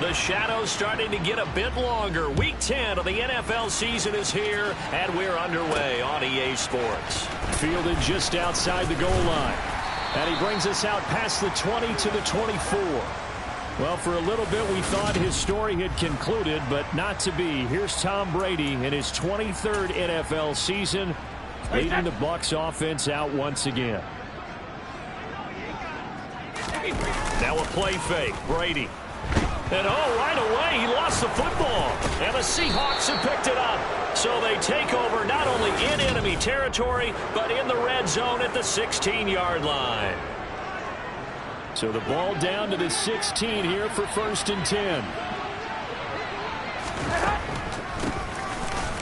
The shadow's starting to get a bit longer. Week 10 of the NFL season is here, and we're underway on EA Sports. Fielded just outside the goal line. And he brings us out past the 20 to the 24. Well, for a little bit, we thought his story had concluded, but not to be. Here's Tom Brady in his 23rd NFL season, leading the Bucs offense out once again. Now a play fake. Brady. And right away, he lost the football. And the Seahawks have picked it up. So they take over not only in enemy territory, but in the red zone at the 16-yard line. So the ball down to the 16 here for 1st and 10.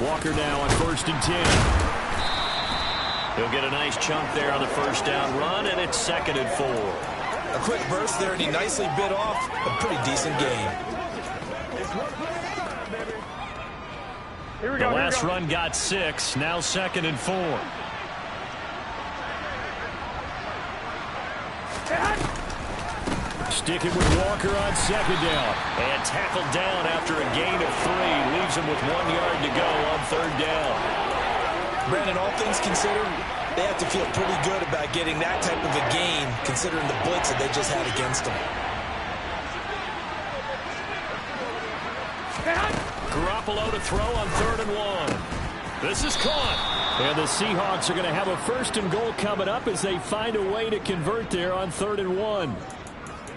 Walker now on 1st and 10. He'll get a nice chunk there on the first down run, and it's 2nd and 4. A quick burst there, and he nicely bit off a pretty decent game. The last run got 6, now 2nd and 4. Sticking with Walker on 2nd down. And tackled down after a gain of 3. Leaves him with 1 yard to go on 3rd down. Brandon, all things considered, they have to feel pretty good about getting that type of a gain, considering the blitz that they just had against them. Garoppolo to throw on 3rd and 1. This is caught. And the Seahawks are going to have a 1st and goal coming up as they find a way to convert there on 3rd and 1.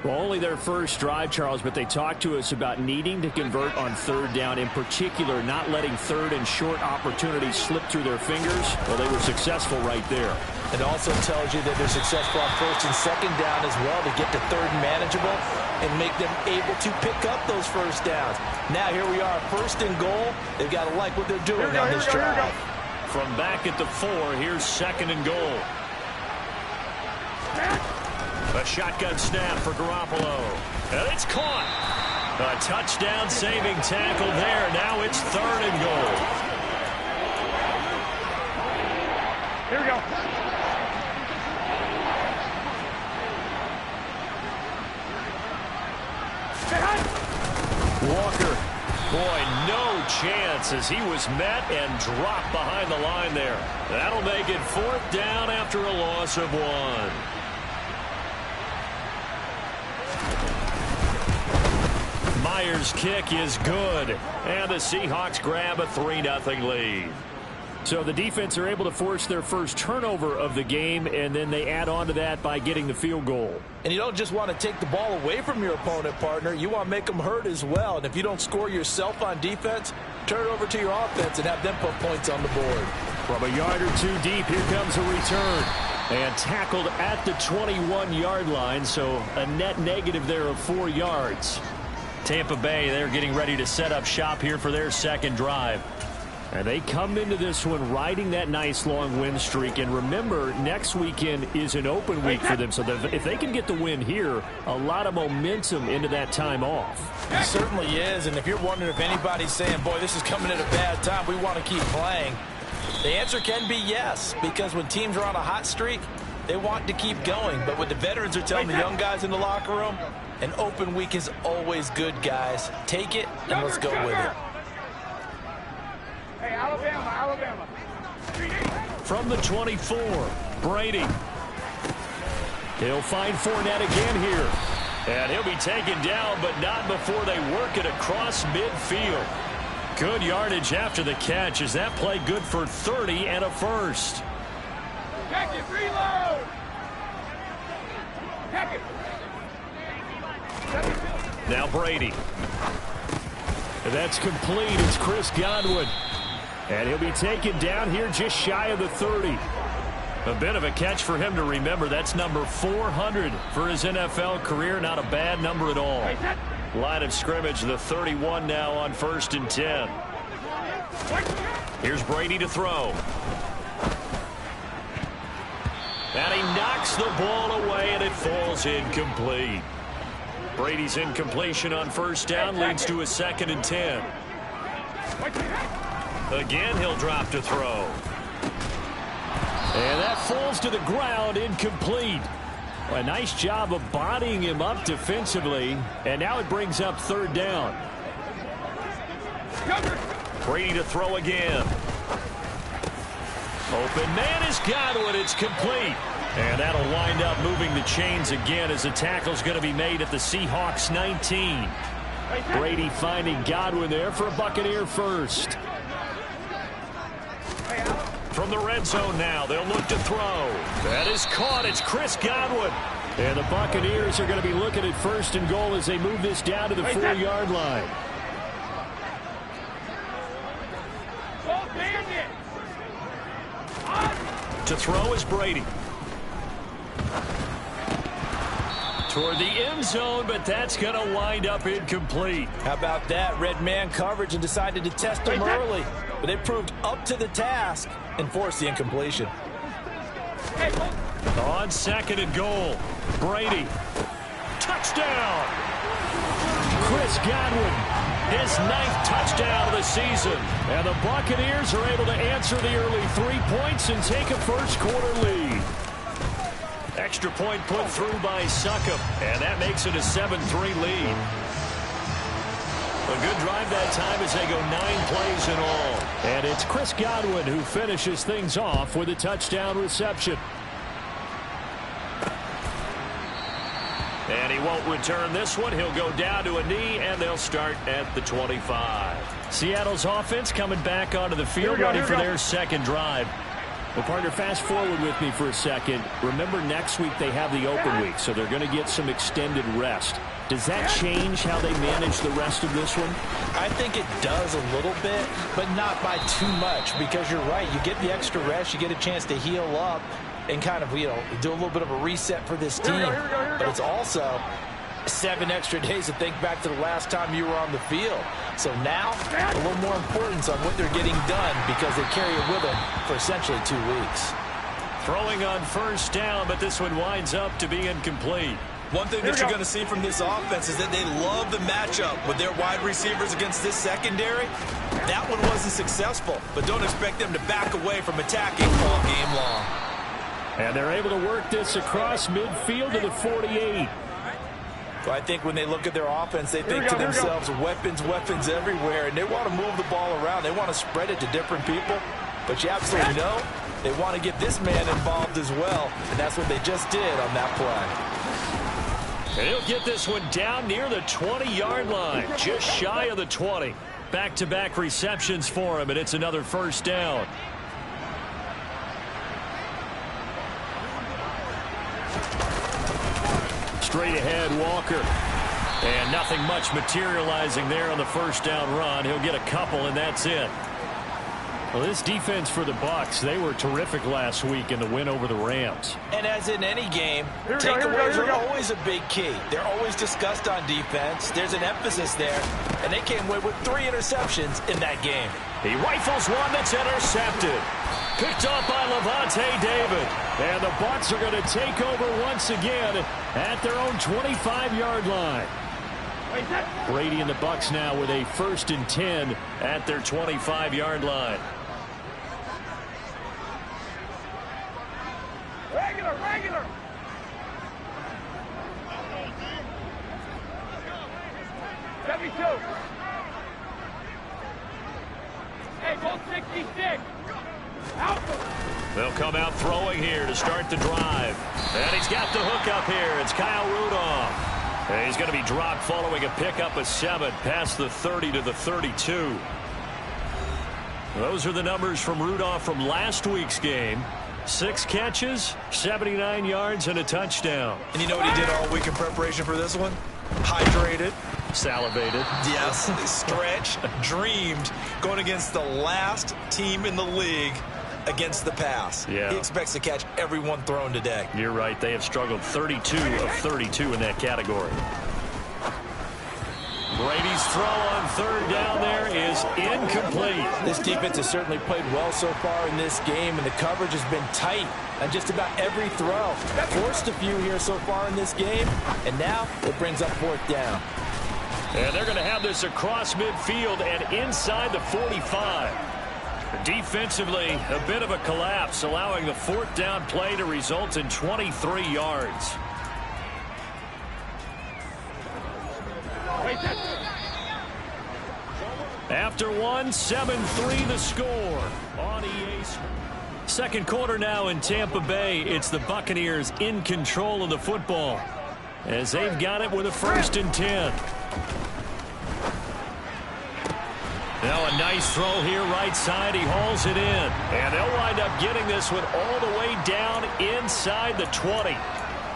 Well, only their first drive, Charles, but they talked to us about needing to convert on 3rd down, in particular not letting 3rd and short opportunities slip through their fingers. Well, they were successful right there. It also tells you that they're successful on 1st and 2nd down as well to get to 3rd and manageable and make them able to pick up those 1st downs. Now here we are, 1st and goal. They've got to like what they're doing on this drive. From back at the 4, here's 2nd and goal. A shotgun snap for Garoppolo. And it's caught. A touchdown-saving tackle there. Now it's 3rd and goal. Here we go. Walker. Boy, no chance as he was met and dropped behind the line there. That'll make it 4th down after a loss of 1. Myers' kick is good, and the Seahawks grab a 3-0 lead. So the defense are able to force their first turnover of the game, and then they add on to that by getting the field goal. And you don't just want to take the ball away from your opponent, partner. You want to make them hurt as well. And if you don't score yourself on defense, turn it over to your offense and have them put points on the board. From a yard or 2 deep, here comes a return. And tackled at the 21-yard line, so a net negative there of 4 yards. Tampa Bay, they're getting ready to set up shop here for their 2nd drive. And they come into this one riding that nice long win streak. And remember, next weekend is an open week for them. So if they can get the win here, a lot of momentum into that time off. It certainly is. And if you're wondering if anybody's saying, boy, this is coming at a bad time, we want to keep playing, the answer can be yes. Because when teams are on a hot streak, they want to keep going. But what the veterans are telling the young guys in the locker room, an open week is always good, guys. Take it, and let's go with it. Hey, Alabama. From the 24, Brady. He'll find Fournette again here. And he'll be taken down, but not before they work it across midfield. Good yardage after the catch. Is that play good for 30 and a 1st? Check it, reload. Check it. Now Brady. That's complete. It's Chris Godwin. And he'll be taken down here just shy of the 30. A bit of a catch for him to remember. That's number 400 for his NFL career. Not a bad number at all. Line of scrimmage, the 31 now on 1st and 10. Here's Brady to throw. And he knocks the ball away, and it falls incomplete. Brady's incompletion on 1st down leads to a 2nd and 10. Again, he'll drop to throw. And that falls to the ground, incomplete. A nice job of bodying him up defensively, and now it brings up third down. Brady to throw again. Open man is Godwin. It's complete. And that'll wind up moving the chains again as the tackle's going to be made at the Seahawks 19. Brady finding Godwin there for a Buccaneer first. From the red zone now, they'll look to throw. That is caught. It's Chris Godwin. And the Buccaneers are going to be looking at first and goal as they move this down to the 4-yard line. To throw is Brady. Toward the end zone, but that's going to wind up incomplete. How about that? Red man coverage and decided to test him early. But they proved up to the task and forced the incompletion. On second and goal, Brady. Touchdown! Chris Godwin, his 9th touchdown of the season. And the Buccaneers are able to answer the early 3 points and take a first-quarter lead. Extra point put through by Succop, and that makes it a 7-3 lead. A good drive that time as they go 9 plays in all. And it's Chris Godwin who finishes things off with a touchdown reception. And he won't return this one. He'll go down to a knee, and they'll start at the 25. Seattle's offense coming back onto the field, ready for their second drive. Well, partner, fast forward with me for a second. Remember, next week they have the open week, so they're going to get some extended rest. Does that change how they manage the rest of this one? I think it does a little bit, but not by too much, because you're right. You get the extra rest. You get a chance to heal up and kind of, do a little bit of a reset for this team. But it's also 7 extra days to think back to the last time you were on the field. So now, a little more importance on what they're getting done because they carry it with them for essentially 2 weeks. Throwing on first down, but this one winds up to be incomplete. One thing that you're going to see from this offense is that they love the matchup with their wide receivers against this secondary. That one wasn't successful, but don't expect them to back away from attacking all game long. And they're able to work this across midfield to the 48. So I think when they look at their offense, they think to themselves, weapons, weapons everywhere, and they want to move the ball around. They want to spread it to different people, but you absolutely know they want to get this man involved as well, and that's what they just did on that play. And he'll get this one down near the 20-yard line, just shy of the 20. Back-to-back receptions for him, and it's another first down. Straight ahead, Walker. And nothing much materializing there on the first down run. He'll get a couple, and that's it. Well, this defense for the Bucs, they were terrific last week in the win over the Rams. And as in any game, takeaways are always a big key. They're always discussed on defense. There's an emphasis there, and they came away with 3 interceptions in that game. He rifles one that's intercepted. Picked up by Levante David. And the Bucs are going to take over once again at their own 25-yard line. Brady and the Bucs now with a 1st and 10 at their 25-yard line. Regular. Hey, goal 66. They'll come out throwing here to start the drive. And he's got the hook up here. It's Kyle Rudolph. And he's going to be dropped following a pickup of 7 past the 30 to the 32. Those are the numbers from Rudolph from last week's game. 6 catches, 79 yards, and a touchdown. And you know what he did all week in preparation for this one? Hydrated. Salivated. Yes, stretched, dreamed, going against the last team in the league against the pass. Yeah. He expects to catch every one thrown today. You're right. They have struggled 32 of 32 in that category. Brady's throw on third down there is incomplete. This defense has certainly played well so far in this game, and the coverage has been tight on just about every throw. Forced a few here so far in this game, and now it brings up 4th down. And they're going to have this across midfield and inside the 45. Defensively, a bit of a collapse, allowing the 4th down play to result in 23 yards. after one. 7-3 the score on EA Sports. Second quarter now in Tampa Bay. It's the Buccaneers in control of the football as they've got it with a 1st and 10. Now a nice throw here right side. He hauls it in. And they'll wind up getting this one all the way down inside the 20.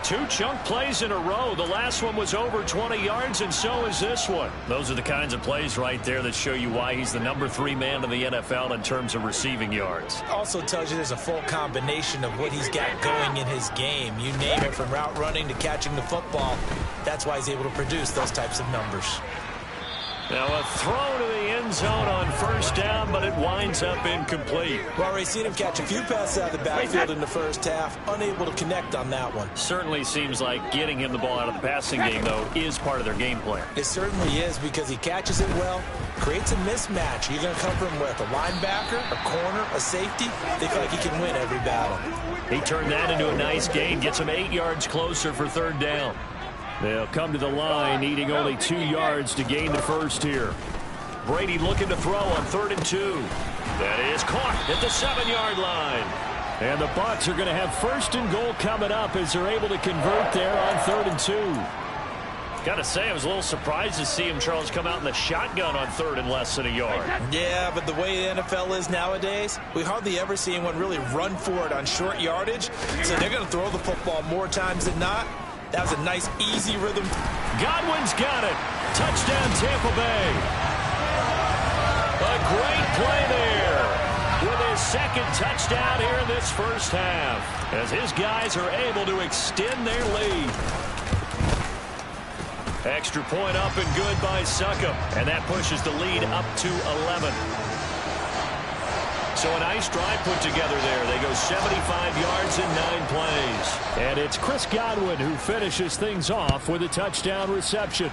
2 chunk plays in a row. The last one was over 20 yards, and so is this one. Those are the kinds of plays right there that show you why he's the number 3 man in the NFL in terms of receiving yards. Also tells you there's a full combination of what he's got going in his game. You name it, from route running to catching the football. That's why he's able to produce those types of numbers. Now a throw to the end zone on 1st down, but it winds up incomplete. Well, we've seen him catch a few passes out of the backfield in the first half, unable to connect on that one. Certainly seems like getting him the ball out of the passing game, though, is part of their game plan. It certainly is, because he catches it well, creates a mismatch. You're going to come from with a linebacker, a corner, a safety. They feel like he can win every battle. He turned that into a nice gain, gets him 8 yards closer for 3rd down. They'll come to the line, needing only 2 yards to gain the first here. Brady looking to throw on 3rd and 2. That is caught at the 7-yard line. And the Bucs are going to have 1st and goal coming up as they're able to convert there on 3rd and 2. Got to say, I was a little surprised to see him, Charles, come out in the shotgun on 3rd and less than a yard. Yeah, but the way the NFL is nowadays, we hardly ever see anyone really run for it on short yardage. So they're going to throw the football more times than not. That was a nice, easy rhythm. Godwin's got it. Touchdown, Tampa Bay. A great play there with his 2nd touchdown here in this first half, as his guys are able to extend their lead. Extra point up and good by Succop, and that pushes the lead up to 11. So a nice drive put together there. They go 75 yards in 9 plays. And it's Chris Godwin who finishes things off with a touchdown reception.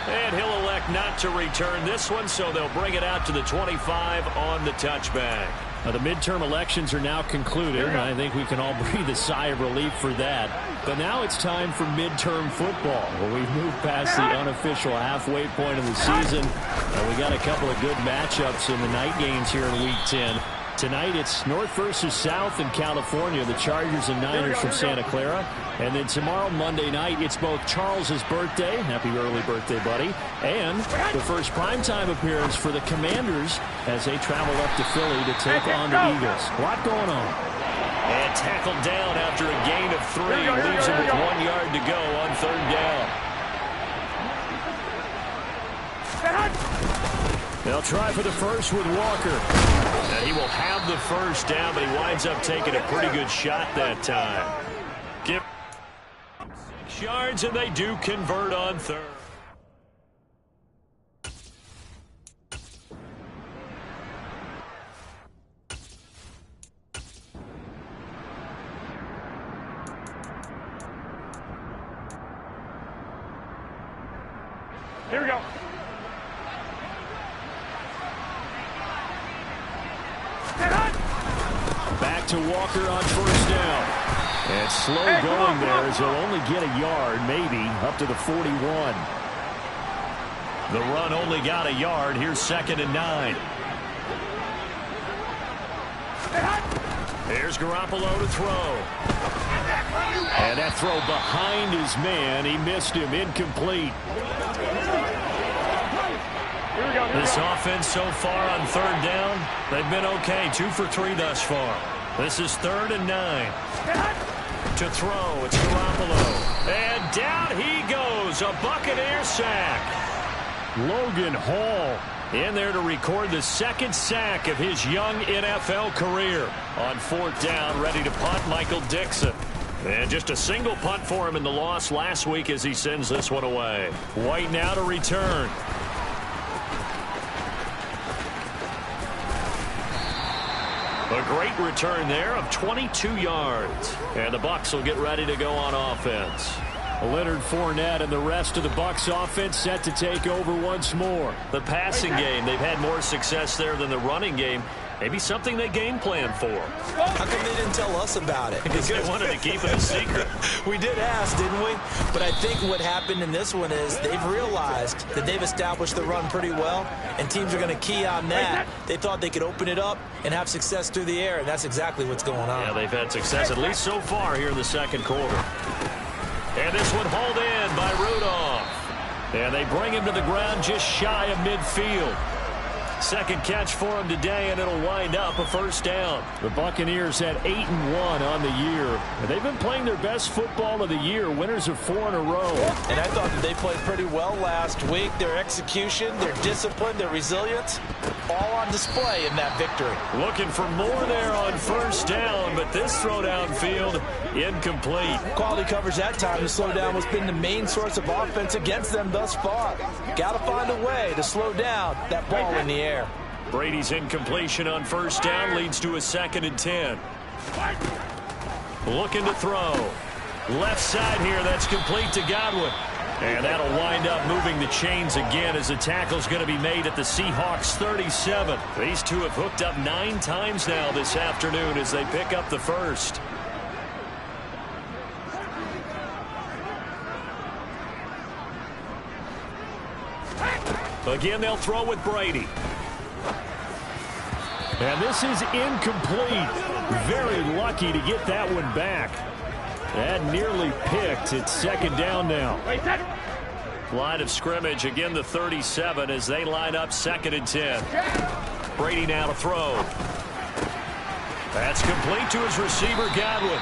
And he'll elect not to return this one, so they'll bring it out to the 25 on the touchback. Now, the midterm elections are now concluded, and I think we can all breathe a sigh of relief for that. But now it's time for midterm football. Well, we've moved past the unofficial halfway point of the season, and we got a couple of good matchups in the night games here in Week 10. Tonight it's North versus South in California, the Chargers and Niners from Santa Clara. And then tomorrow, Monday night, it's both Charles's birthday, happy early birthday, buddy, and the first primetime appearance for the Commanders as they travel up to Philly to take on the Eagles. A lot going on. And tackled down after a gain of 3. Leaves him with 1 yard to go on 3rd down. They'll try for the first with Walker. And he will have the first down, but he winds up taking a pretty good shot that time. Give 6 yards, and they do convert on 3rd. Here we go. Back to Walker on 1st down. And slow going there as he'll only get a yard, maybe, up to the 41. The run only got a yard. Here's 2nd and 9. Here's Garoppolo to throw. And that throw behind his man. He missed him. Incomplete. This offense so far on 3rd down, they've been okay. 2 for 3 thus far. This is 3rd and 9. To throw, it's Garoppolo. And down he goes. A Buccaneer sack. Logan Hall in there to record the 2nd sack of his young NFL career. On 4th down, ready to punt, Michael Dixon. And just a single punt for him in the loss last week as he sends this one away. White now to return. A great return there of 22 yards. And the Bucs will get ready to go on offense. Leonard Fournette and the rest of the Bucs offense set to take over once more. The passing game, they've had more success there than the running game. Maybe something they game plan for. How come they didn't tell us about it? Because they wanted to keep it a secret. We did ask, didn't we? But I think what happened in this one is they've realized that they've established the run pretty well, and teams are going to key on that. They thought they could open it up and have success through the air, and that's exactly what's going on. Yeah, they've had success at least so far here in the second quarter. And this one hauled in by Rudolph. And they bring him to the ground just shy of midfield. Second catch for him today, and it'll wind up a first down. The Buccaneers had 8-1 on the year. And they've been playing their best football of the year. Winners of 4 in a row. And I thought that they played pretty well last week. Their execution, their discipline, their resilience, all on display in that victory. Looking for more there on first down, but this throw downfield incomplete. Quality coverage that time to slow down what's been the main source of offense against them thus far. Got to find a way to slow down that ball in the air. Brady's incompletion on first down leads to a 2nd and 10. Looking to throw. Left side here, that's complete to Godwin. And that'll wind up moving the chains again as the tackle's going to be made at the Seahawks 37. These two have hooked up 9 times now this afternoon as they pick up the first. Again, they'll throw with Brady. And this is incomplete. Very lucky to get that one back. That nearly picked. It's 2nd down now. Line of scrimmage, again the 37 as they line up 2nd and 10. Brady now to throw. That's complete to his receiver, Godwin.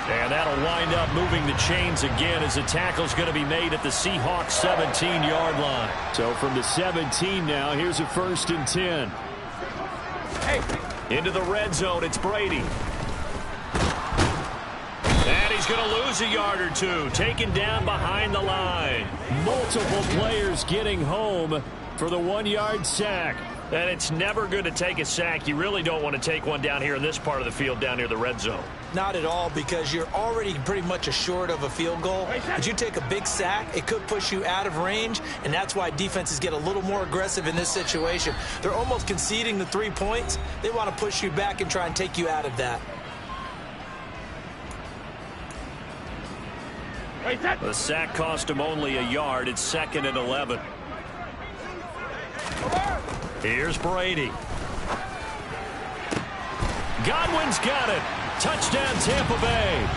And that'll wind up moving the chains again as the tackle's going to be made at the Seahawks 17-yard line. So from the 17 now, here's a 1st and 10. Into the red zone, it's Brady. And he's going to lose a yard or two, taken down behind the line. Multiple players getting home for the 1-yard sack. And it's never good to take a sack. You really don't want to take one down here in this part of the field, down near the red zone. Not at all, because you're already pretty much assured of a field goal. But you take a big sack, it could push you out of range, and that's why defenses get a little more aggressive in this situation. They're almost conceding the 3 points. They want to push you back and try and take you out of that. The sack cost him only a yard. It's 2nd and 11. Here's Brady. Godwin's got it. Touchdown, Tampa Bay.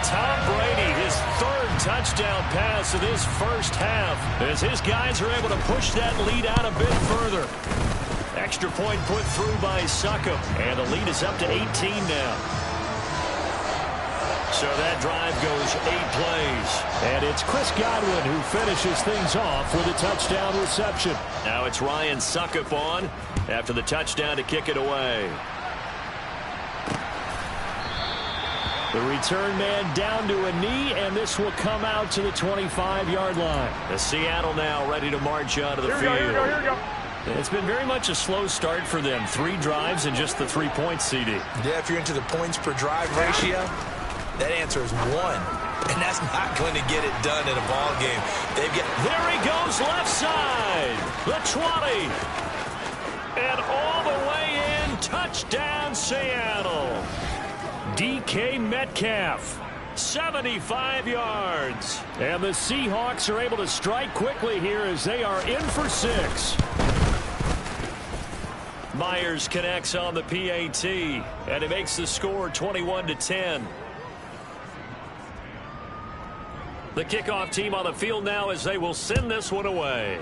Tom Brady, his 3rd touchdown pass of this first half, as his guys are able to push that lead out a bit further. Extra point put through by Succop, and the lead is up to 18 now. So that drive goes 8 plays. And it's Chris Godwin who finishes things off with a touchdown reception. Now it's Ryan Succop on after the touchdown to kick it away. The return man down to a knee, and this will come out to the 25-yard line. The Seattle now ready to march out of the field. Here we go. It's been very much a slow start for them. 3 drives and just the 3 points, CD. Yeah, if you're into the points per drive ratio, that answer is 1. And that's not going to get it done in a ball game. There he goes, left side. The 20. And all the way in, touchdown Seattle. DK Metcalf, 75 yards. And the Seahawks are able to strike quickly here as they are in for 6. Myers connects on the PAT, and it makes the score 21-10. The kickoff team on the field now as they will send this one away.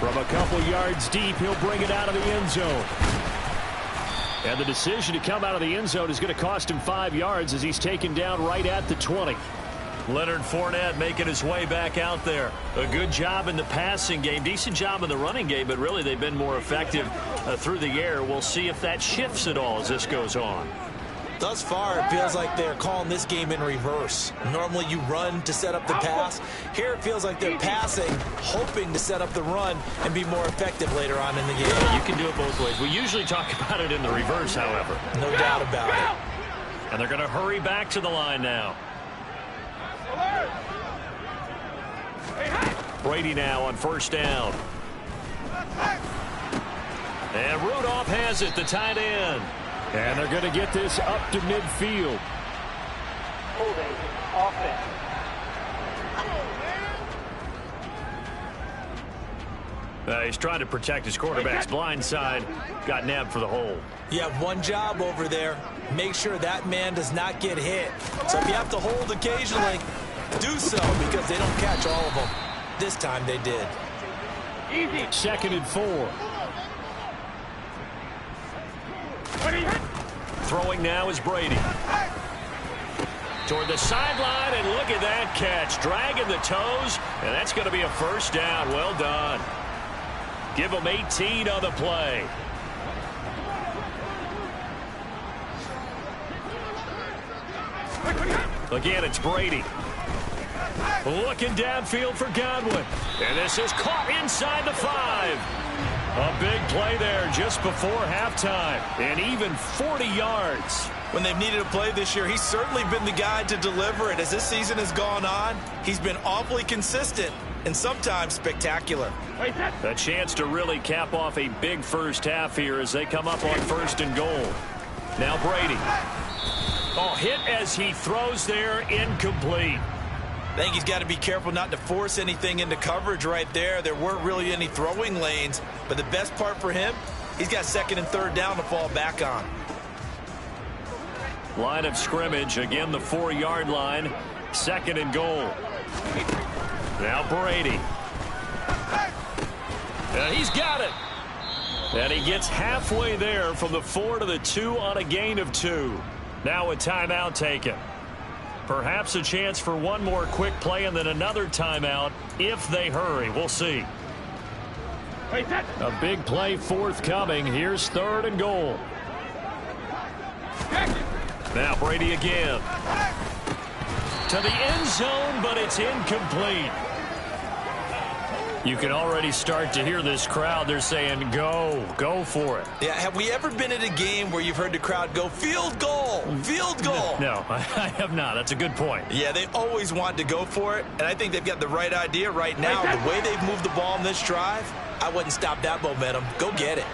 From a couple yards deep, he'll bring it out of the end zone. And the decision to come out of the end zone is going to cost him 5 yards as he's taken down right at the 20. Leonard Fournette making his way back out there. A good job in the passing game, decent job in the running game, but really they've been more effective through the air. We'll see if that shifts at all as this goes on. Thus far, it feels like they're calling this game in reverse. Normally you run to set up the pass. Here it feels like they're passing, hoping to set up the run and be more effective later on in the game. You can do it both ways. We usually talk about it in the reverse, however. No doubt about it. And they're going to hurry back to the line now. Brady now on first down. And Rudolph has it, the tight end. And they're going to get this up to midfield. Holding offense. He's trying to protect his quarterback's blind side. Got nabbed for the hold. You have one job over there. Make sure that man does not get hit. So if you have to hold occasionally, do so, because they don't catch all of them. This time they did. Easy. 2nd and 4. Throwing now is Brady. Toward the sideline, and look at that catch. Dragging the toes, and that's going to be a first down. Well done. Give them 18 on the play. Again, it's Brady. Looking downfield for Godwin. And this is caught inside the 5. A big play there just before halftime. And even 40 yards. When they've needed a play this year, he's certainly been the guy to deliver it. As this season has gone on, he's been awfully consistent and sometimes spectacular. A chance to really cap off a big first half here as they come up on 1st and goal. Now Brady. Oh, hit as he throws there, incomplete. I think he's got to be careful not to force anything into coverage right there. There weren't really any throwing lanes, but the best part for him, he's got 2nd and 3rd down to fall back on. Line of scrimmage, again the 4-yard line, 2nd and goal. Now Brady. And he's got it. And he gets halfway there from the 4 to the 2 on a gain of 2. Now a timeout taken. Perhaps a chance for one more quick play and then another timeout if they hurry. We'll see. A big play forthcoming. Here's 3rd and goal. Now Brady again. To the end zone, but it's incomplete. You can already start to hear this crowd. They're saying, go for it. Yeah, have we ever been at a game where you've heard the crowd go, field goal, field goal? No, I have not. That's a good point. Yeah, they always want to go for it, and I think they've got the right idea right now. The way they've moved the ball in this drive, I wouldn't stop that momentum. Go get it.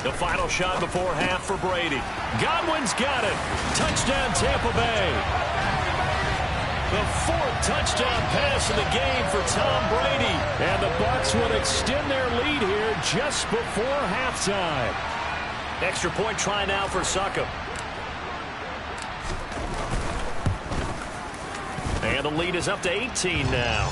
The final shot before half for Brady. Godwin's got it. Touchdown, Tampa Bay. The 4th touchdown pass of the game for Tom Brady. And the Bucs will extend their lead here just before halftime. Extra point try now for Succop. And the lead is up to 18 now.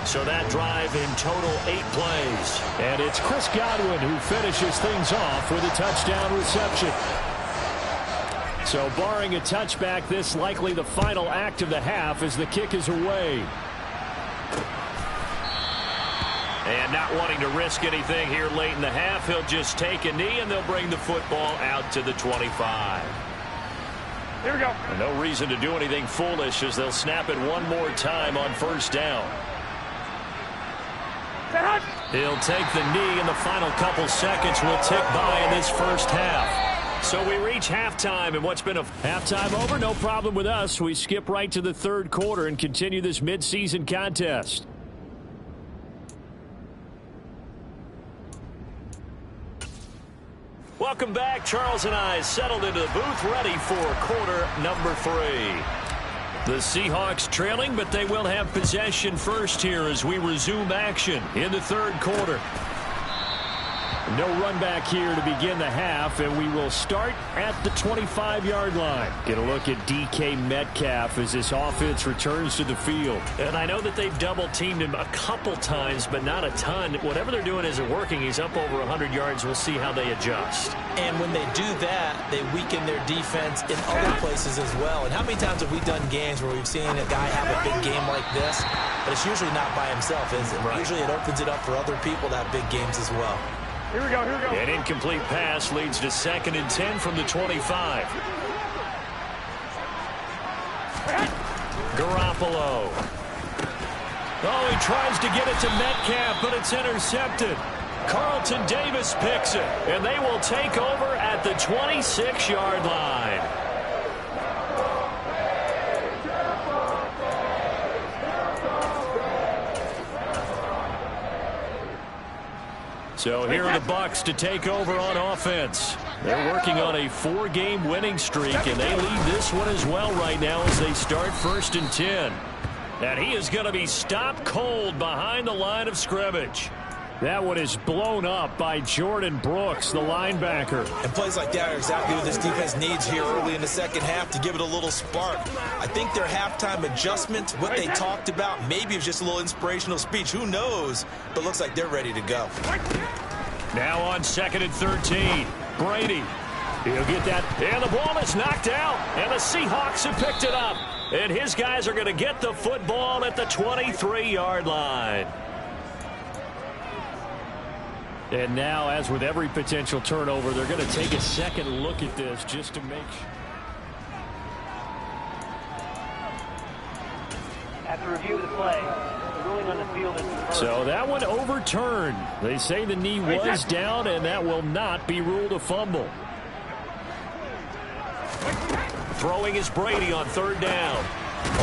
So that drive in total 8 plays. And it's Chris Godwin who finishes things off with a touchdown reception. So barring a touchback, this likely the final act of the half as the kick is away. And not wanting to risk anything here late in the half, he'll just take a knee and they'll bring the football out to the 25. Here we go. And no reason to do anything foolish as they'll snap it one more time on 1st down. He'll take the knee, and the final couple seconds will tick by in this first half. So we reach halftime, and what's been a halftime over? No problem with us. We skip right to the 3rd quarter and continue this midseason contest. Welcome back. Charles and I settled into the booth, ready for quarter number 3. The Seahawks trailing, but they will have possession first here as we resume action in the 3rd quarter. No run back here to begin the half, and we will start at the 25-yard line. Get a look at DK Metcalf as this offense returns to the field. And I know that they've double-teamed him a couple times, but not a ton. Whatever they're doing isn't working. He's up over 100 yards. We'll see how they adjust. And when they do that, they weaken their defense in other places as well. And how many times have we done games where we've seen a guy have a big game like this, but it's usually not by himself, is it? Right. Usually it opens it up for other people to have big games as well. Here we go, here we go. An incomplete pass leads to 2nd and 10 from the 25. Garoppolo. Oh, he tries to get it to Metcalf, but it's intercepted. Carlton Davis picks it, and they will take over at the 26-yard line. So here are the Bucs to take over on offense. They're working on a 4-game winning streak, and they lead this one as well right now as they start 1st and 10. And he is going to be stopped cold behind the line of scrimmage. That one is blown up by Jordan Brooks, the linebacker. And plays like that are exactly what this defense needs here early in the second half to give it a little spark. I think their halftime adjustment, what they talked about, maybe it was just a little inspirational speech. Who knows? But looks like they're ready to go. Now on 2nd and 13. Brady. He'll get that. And the ball is knocked out. And the Seahawks have picked it up. And his guys are going to get the football at the 23-yard line. And now, as with every potential turnover, they're going to take a second look at this just to make sure. After review of the play, the ruling on the field is confirmed. So that one overturned. They say the knee was down, and that will not be ruled a fumble. Throwing is Brady on 3rd down.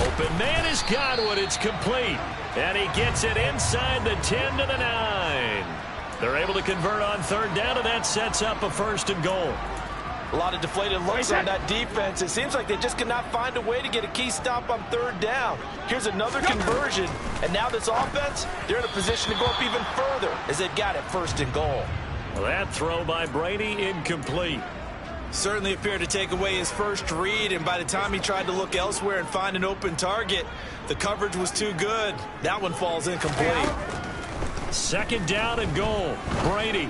Open man is Godwin. It's complete. And he gets it inside the 10 to the 9. They're able to convert on 3rd down, and that sets up a 1st and goal. A lot of deflated looks on that defense. It seems like they just cannot find a way to get a key stop on 3rd down. Here's another conversion, and now this offense, they're in a position to go up even further as they've got it 1st and goal. Well, that throw by Brady incomplete. Certainly appeared to take away his first read, and by the time he tried to look elsewhere and find an open target, the coverage was too good. That one falls incomplete. 2nd down and goal. Brady.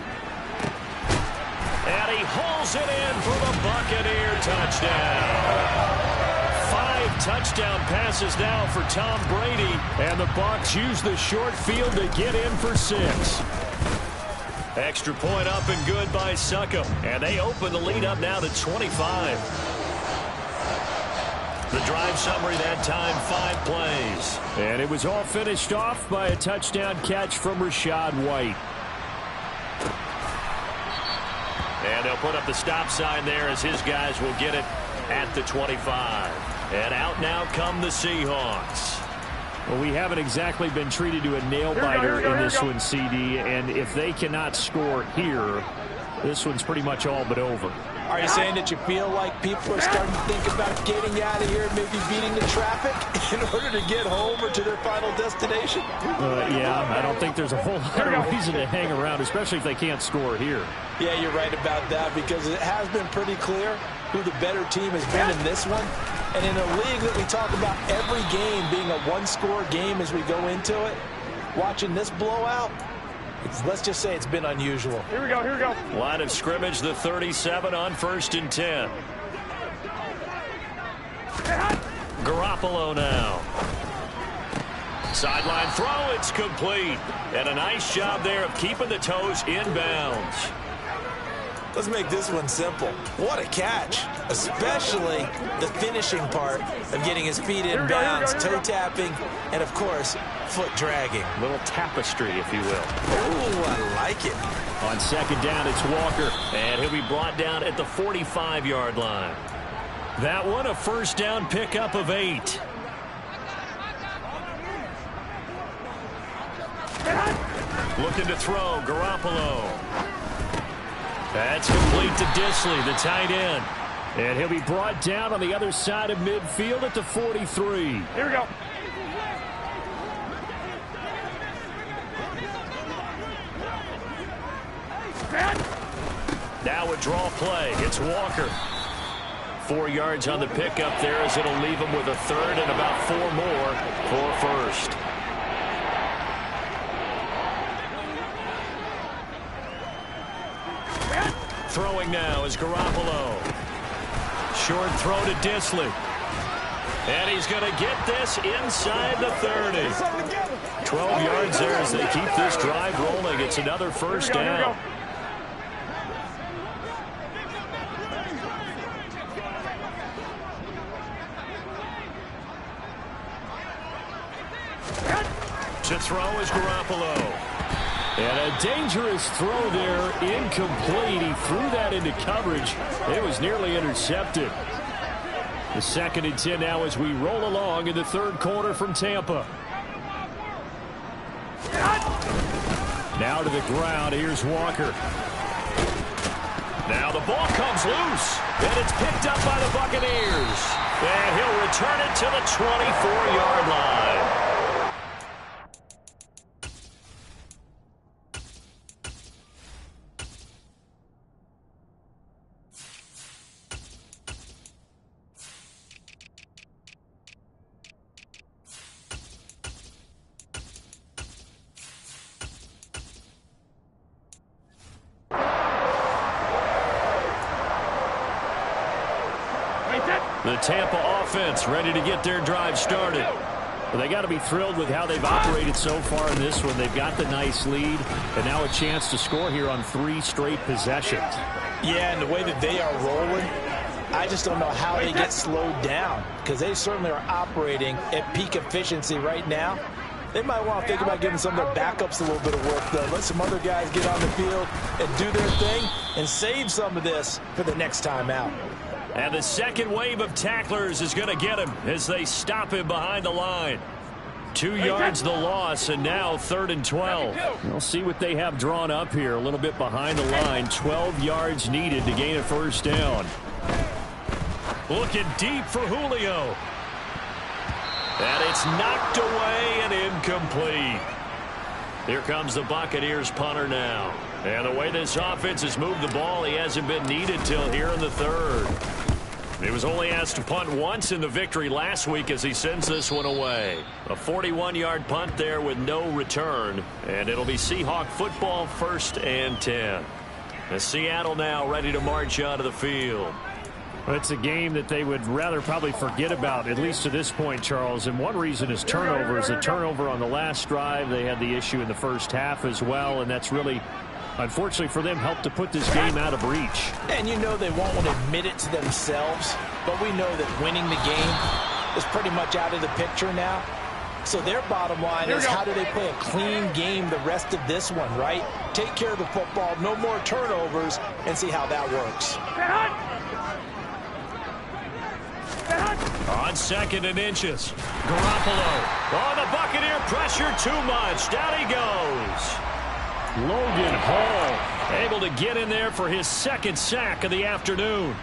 And he hauls it in for the Buccaneer touchdown. 5 touchdown passes now for Tom Brady, and the Bucs use the short field to get in for 6. Extra point up and good by Succop, and they open the lead up now to 25. The drive summary that time, 5 plays. And it was all finished off by a touchdown catch from Rachaad White. And they'll put up the stop sign there as his guys will get it at the 25. And out now come the Seahawks. Well, we haven't exactly been treated to a nail-biter in this one, CD. And if they cannot score here, this one's pretty much all but over. Are you saying that you feel like people are starting to think about getting out of here and maybe beating the traffic in order to get home or to their final destination? Yeah, I don't think there's a whole lot of reason to hang around, especially if they can't score here. Yeah, you're right about that, because it has been pretty clear who the better team has been in this one. And in a league that we talk about every game being a one-score game as we go into it, watching this blowout, let's just say it's been unusual. Here we go, here we go. Line of scrimmage, the 37 on 1st and 10. Garoppolo now. Sideline throw, it's complete. And a nice job there of keeping the toes inbounds. Let's make this one simple. What a catch, especially the finishing part of getting his feet in bounds, toe tapping, and of course, foot dragging. Little tapestry, if you will. Ooh, I like it. On 2nd down, it's Walker, and he'll be brought down at the 45-yard line. That one, a 1st down pickup of 8. Looking to throw, Garoppolo. That's complete to Disley, the tight end. And he'll be brought down on the other side of midfield at the 43. Here we go. Now a draw play. It's Walker. 4 yards on the pickup there as it'll leave him with a 3rd and about 4 more for 1st. Throwing now is Garoppolo. Short throw to Disley. And he's going to get this inside the 30. 12 yards there as they keep this drive rolling. It's another 1st down. To throw is Garoppolo. And a dangerous throw there, incomplete. He threw that into coverage. It was nearly intercepted. The 2nd and 10 now as we roll along in the 3rd quarter from Tampa. Now to the ground. Here's Walker. Now the ball comes loose, and it's picked up by the Buccaneers. And he'll return it to the 24-yard line. The Tampa offense ready to get their drive started. Well, they got to be thrilled with how they've operated so far in this one. They've got the nice lead, and now a chance to score here on 3 straight possessions. Yeah, and the way that they are rolling, I just don't know how they get slowed down, because they certainly are operating at peak efficiency right now. They might want to think about giving some of their backups a little bit of work, though. Let some other guys get on the field and do their thing and save some of this for the next time out. And the second wave of tacklers is going to get him as they stop him behind the line. 2 yards the loss, and now 3rd and 12. We'll see what they have drawn up here. A little bit behind the line. 12 yards needed to gain a first down. Looking deep for Julio. And it's knocked away and incomplete. Here comes the Buccaneers punter now. And the way this offense has moved the ball, he hasn't been needed till here in the 3rd. He was only asked to punt once in the victory last week as he sends this one away. A 41-yard punt there with no return. And it'll be Seahawk football, 1st and 10. And Seattle now ready to march out of the field. Well, it's a game that they would rather probably forget about, at least to this point, Charles. And one reason is turnovers. A turnover on the last drive. They had the issue in the first half as well, and that's really, unfortunately for them, helped to put this game out of reach. And you know they won't want to admit it to themselves, but we know that winning the game is pretty much out of the picture now. So their bottom line is how do they play a clean game the rest of this one, right? Take care of the football, no more turnovers, and see how that works. On 2nd and inches. Garoppolo. Oh, the Buccaneer pressure too much. Down he goes. Logan Hall able to get in there for his 2nd sack of the afternoon.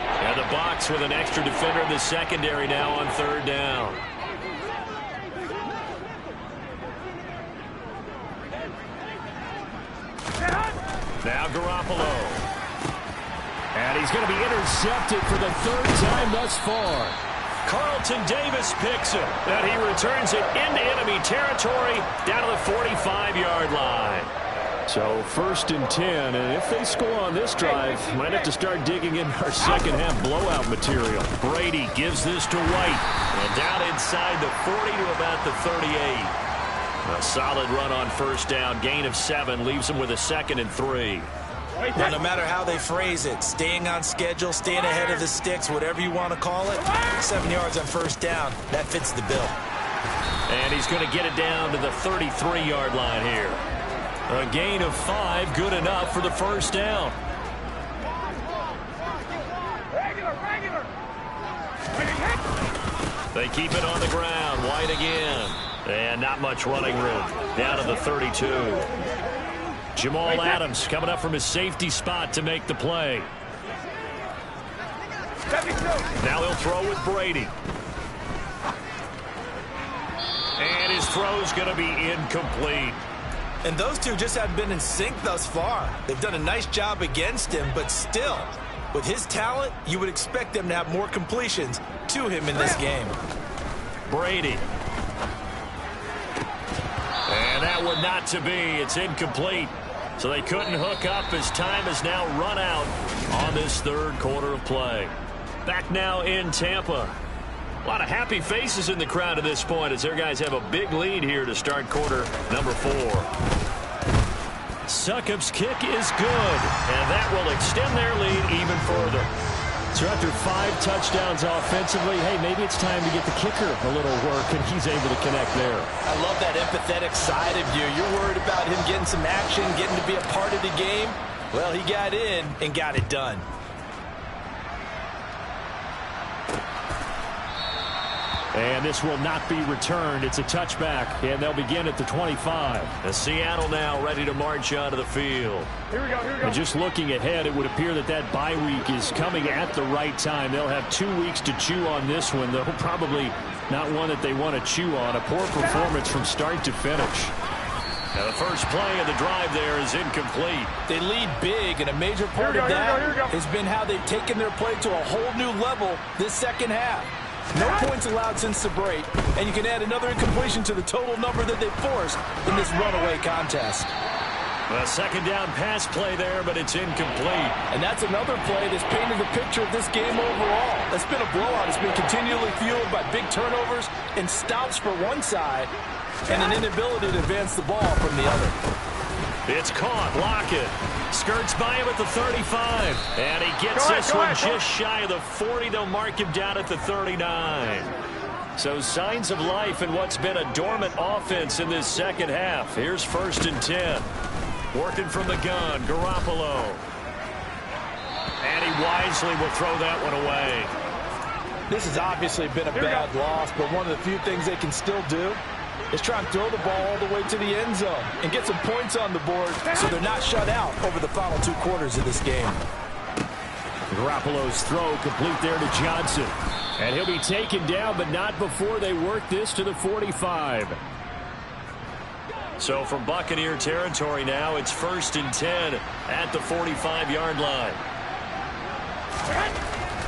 And the box with an extra defender in the secondary now on 3rd down. Now Garoppolo. And he's going to be intercepted for the 3rd time thus far. Carlton Davis picks it. And he returns it into enemy territory down to the 45-yard line. So 1st and 10, and if they score on this drive, might have to start digging in our second half blowout material. Brady gives this to White. And down inside the 40 to about the 38. A solid run on 1st down. Gain of 7 leaves him with a 2nd and 3. Well, no matter how they phrase it, staying on schedule, staying ahead of the sticks, whatever you want to call it, 7 yards on 1st down, that fits the bill. And he's going to get it down to the 33-yard line here. A gain of 5, good enough for the 1st down. They keep it on the ground. White again. And not much running room. Down to the 32. Jamal Adams coming up from his safety spot to make the play. Now he'll throw with Brady. And his throw's going to be incomplete. And those two just have been in sync thus far. They've done a nice job against him, but still, with his talent, you would expect them to have more completions to him in this game. Brady. And that one not to be. It's incomplete. So they couldn't hook up as time has now run out on this 3rd quarter of play. Back now in Tampa. A lot of happy faces in the crowd at this point as their guys have a big lead here to start quarter number 4. Succop's kick is good, and that will extend their lead even further. So after 5 touchdowns offensively, hey, maybe it's time to get the kicker a little work, and he's able to connect there. I love that empathetic side of you. You're worried about him getting some action, getting to be a part of the game. Well, he got in and got it done. And this will not be returned. It's a touchback, and they'll begin at the 25. And Seattle now ready to march onto the field. Here we go. And just looking ahead, it would appear that bye week is coming at the right time. They'll have 2 weeks to chew on this one, though probably not one that they want to chew on. A poor performance from start to finish. Now the first play of the drive there is incomplete. They lead big, and a major part of that has been how they've taken their play to a whole new level this second half. No points allowed since the break, and you can add another incompletion to the total number that they've forced in this runaway contest. A second down pass play there, but it's incomplete. And that's another play that's painted the picture of this game overall. It's been a blowout. It's been continually fueled by big turnovers and stops for one side and an inability to advance the ball from the other. It's caught. Lockett skirts by him at the 35. And he gets this one just shy of the 40. They'll mark him down at the 39. So signs of life in what's been a dormant offense in this second half. Here's 1st and 10. Working from the gun, Garoppolo. And he wisely will throw that one away. This has obviously been a bad loss, but one of the few things they can still do is try and throw the ball all the way to the end zone and get some points on the board so they're not shut out over the final 2 quarters of this game. Garoppolo's throw complete there to Johnson. And he'll be taken down, but not before they work this to the 45. So from Buccaneer territory now, it's 1st and 10 at the 45-yard line.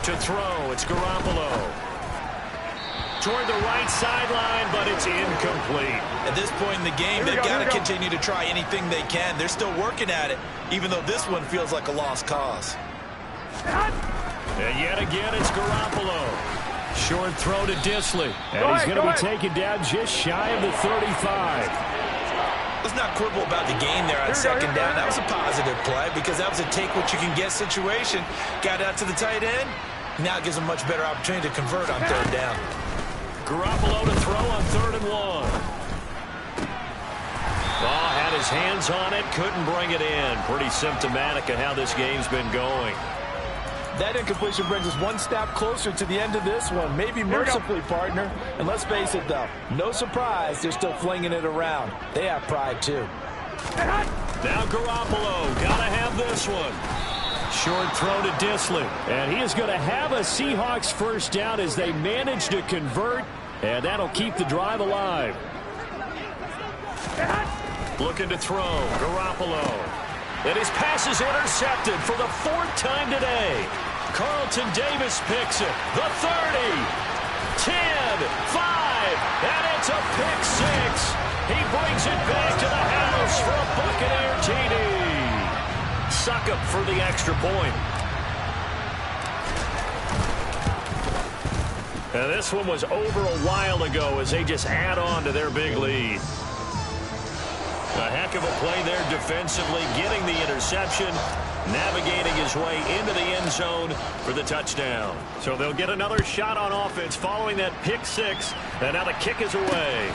To throw, it's Garoppolo. Toward the right sideline, but it's incomplete. At this point in the game, they've got to continue to try anything they can. They're still working at it, even though this one feels like a lost cause. And yet again, it's Garoppolo. Short throw to Disley. And he's going to be taken down just shy of the 35. Let's not quibble about the gain there on second down. That was a positive play because that was a take-what-you-can-get situation. Got out to the tight end. Now it gives them a much better opportunity to convert on 3rd down. Garoppolo to throw on 3rd and 1. Ball had his hands on it, couldn't bring it in. Pretty symptomatic of how this game's been going. That incompletion brings us one step closer to the end of this one. Maybe mercifully, partner. And let's face it, though, no surprise they're still flinging it around. They have pride, too. Now Garoppolo, gotta have this one. Short throw to Disley. And he is going to have a Seahawks first down as they manage to convert. And that'll keep the drive alive. Looking to throw, Garoppolo. And his pass is intercepted for the 4th time today. Carlton Davis picks it. The 30, 10, 5, and it's a pick 6. He brings it back to the house for a Buccaneer TD. Suck up for the extra point. Now this one was over a while ago as they just add on to their big lead. A heck of a play there defensively, getting the interception, navigating his way into the end zone for the touchdown. So they'll get another shot on offense following that pick 6, and now the kick is away.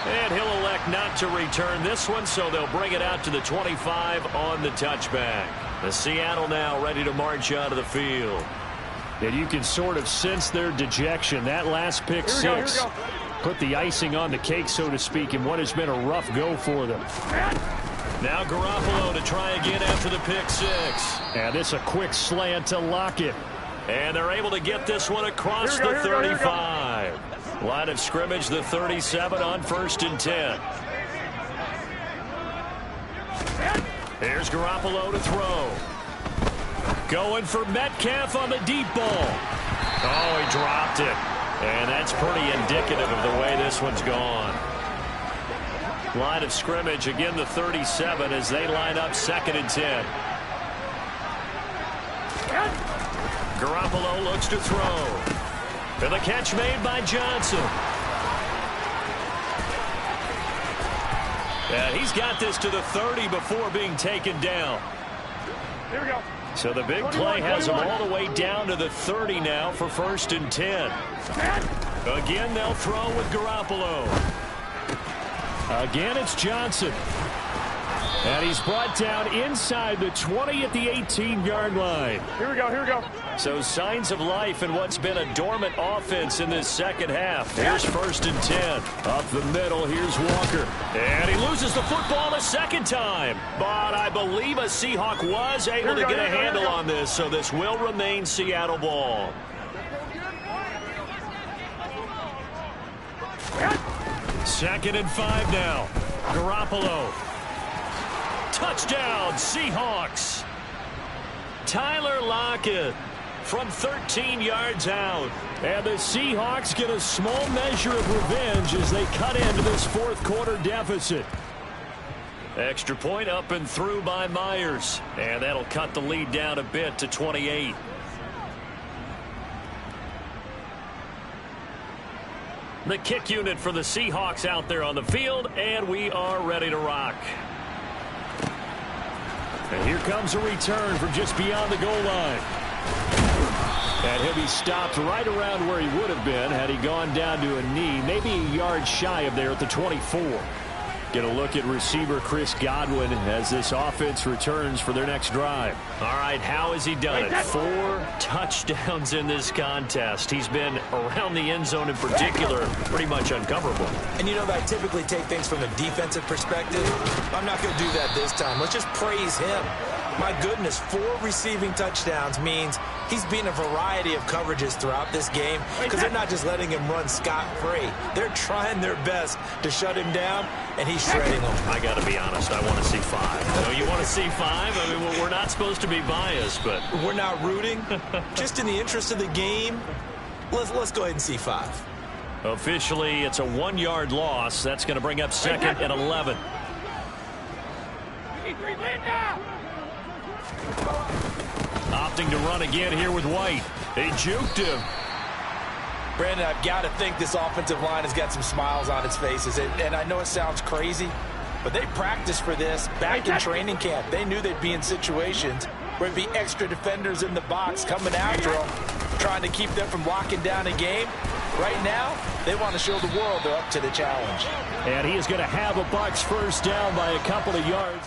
And he'll elect not to return this one, so they'll bring it out to the 25 on the touchback. The Seattle now ready to march out of the field. And you can sort of sense their dejection. That last pick 6. Put the icing on the cake, so to speak, in what has been a rough go for them. Now Garoppolo to try again after the pick 6. And it's a quick slant to Lockett. And they're able to get this one across the 35. Line of scrimmage, the 37 on 1st and 10. Here's Garoppolo to throw. Going for Metcalf on the deep ball. Oh, he dropped it. And that's pretty indicative of the way this one's gone. Line of scrimmage, again the 37 as they line up 2nd and 10. Garoppolo looks to throw. And the catch made by Johnson. And he's got this to the 30 before being taken down. Here we go. So the big play has him all the way down to the 30 now for 1st and 10. Again, they'll throw with Garoppolo. Again, it's Johnson. And he's brought down inside the 20 at the 18-yard line. Here we go, here we go. So signs of life in what's been a dormant offense in this second half. Here's 1st and 10. Up the middle, here's Walker. And he loses the football a second time. But I believe a Seahawk was able to get a handle on this, so this will remain Seattle ball. Second and 5 now. Garoppolo. Touchdown, Seahawks. Tyler Lockett from 13 yards out. And the Seahawks get a small measure of revenge as they cut into this fourth quarter deficit. Extra point up and through by Myers. And that'll cut the lead down a bit to 28. The kick unit for the Seahawks out there on the field, and we are ready to rock. And here comes a return from just beyond the goal line. And he'll be stopped right around where he would have been had he gone down to a knee, maybe a yard shy of there at the 24. Get a look at receiver Chris Godwin as this offense returns for their next drive. All right, how has he done it? 4 touchdowns in this contest. He's been around the end zone in particular, pretty much uncoverable. And you know that I typically take things from a defensive perspective. I'm not going to do that this time. Let's just praise him. My goodness, 4 receiving touchdowns means he's been a variety of coverages throughout this game because they're not just letting him run scot-free. They're trying their best to shut him down, and he's shredding them. I got to be honest, I want to see 5. No, you want to see 5? I mean, we're not supposed to be biased, but we're not rooting. Just in the interest of the game, let's go ahead and see 5. Officially, it's a 1-yard loss. That's going to bring up 2nd and 11. Opting to run again here with White. They juked him. Brandon, I've got to think this offensive line has got some smiles on its faces. And I know it sounds crazy, but they practiced for this back in training camp. They knew they'd be in situations where there'd be extra defenders in the box coming after them, trying to keep them from locking down a game. Right now, they want to show the world they're up to the challenge. And he is going to have a Bucs first down by a couple of yards.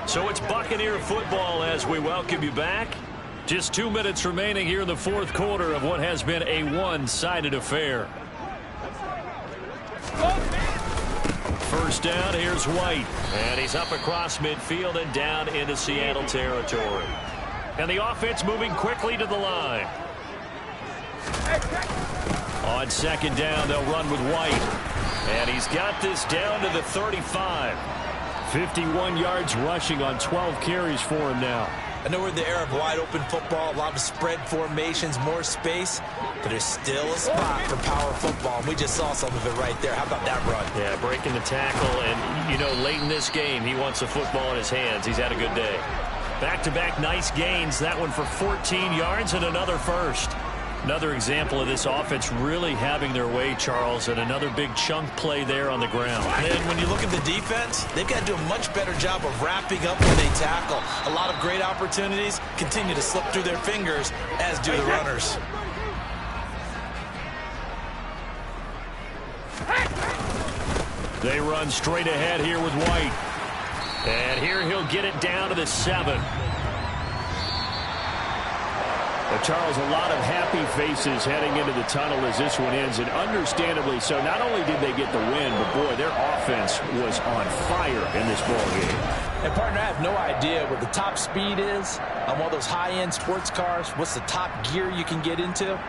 So it's Buccaneer football as we welcome you back. Just 2 minutes remaining here in the fourth quarter of what has been a one-sided affair. First down, here's White. And he's up across midfield and down into Seattle territory. And the offense moving quickly to the line. On second down, they'll run with White. And he's got this down to the 35. 51 yards rushing on 12 carries for him now. I know we're in the era of wide-open football, a lot of spread formations, more space, but there's still a spot for power football, and we just saw some of it right there. How about that run? Yeah, breaking the tackle, and, you know, late in this game, he wants the football in his hands. He's had a good day. Back-to-back nice gains, that one for 14 yards and another first. Another example of this offense really having their way, Charles, and another big chunk play there on the ground. And when you look at the defense, they've got to do a much better job of wrapping up when they tackle. A lot of great opportunities continue to slip through their fingers, as do the runners. They run straight ahead here with White. And here he'll get it down to the 7. Well, Charles, a lot of happy faces heading into the tunnel as this one ends, and understandably so. Not only did they get the win, but, boy, their offense was on fire in this ballgame. And, partner, I have no idea what the top speed is on one of those high-end sports cars, what's the top gear you can get into.